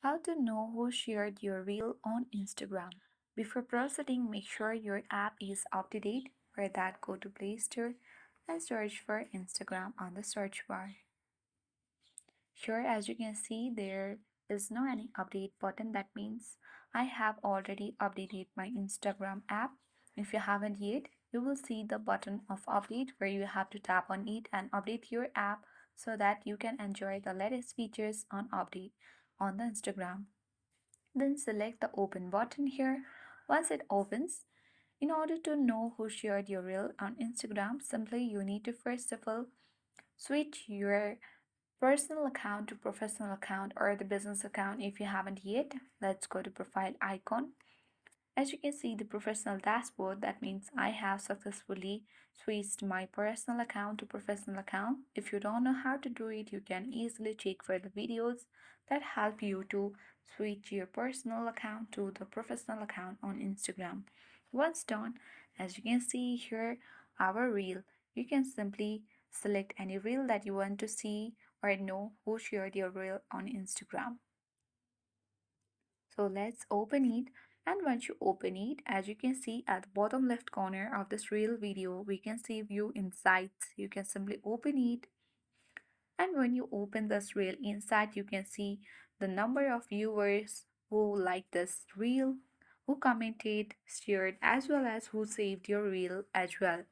How to know who shared your reel on Instagram. Before proceeding, make sure your app is up to date. For that, go to Play Store and search for Instagram on the search bar. Here, as you can see, there is no any update button. That means I have already updated my Instagram app. If you haven't yet, you will see the button of update where you have to tap on it and update your app so that you can enjoy the latest features on update on the Instagram. Then select the open button here. Once it opens, in order to know who shared your reel on Instagram, simply you need to first of all switch your personal account to professional account or the business account if you haven't yet. Let's go to profile icon. As you can see the professional dashboard, that means I have successfully switched my personal account to professional account. If you don't know how to do it, you can easily check for the videos that help you to switch your personal account to the professional account on Instagram. Once done, as you can see here, our reel, you can simply select any reel that you want to see or know who shared your reel on Instagram. So let's open it. And once you open it, as you can see at the bottom left corner of this reel video, we can see view insights. You can simply open it. And when you open this reel insight, you can see the number of viewers who liked this reel, who commented, shared, as well as who saved your reel as well.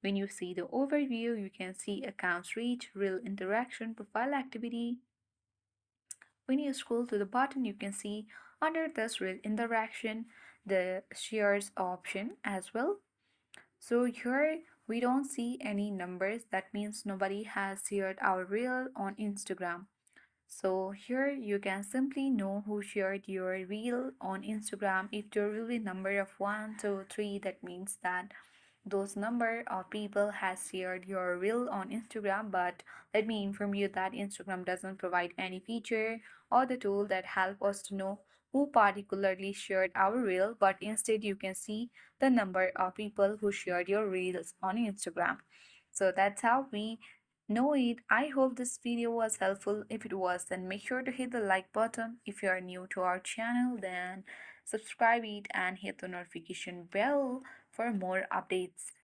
When you see the overview, you can see accounts reach, reel interaction, profile activity. When you scroll to the bottom, you can see under this reel interaction the shares option as well. So here we don't see any numbers. That means nobody has shared our reel on Instagram. So here you can simply know who shared your reel on Instagram. If there will be number of 1, 2, 3, that means that those number of people has shared your reel on Instagram. But let me inform you that Instagram doesn't provide any feature or the tool that help us to know who particularly shared our reel, but instead you can see the number of people who shared your reels on Instagram. So that's how we know it. I hope this video was helpful. If it was, then make sure to hit the like button. If you are new to our channel, then subscribe it and hit the notification bell for more updates.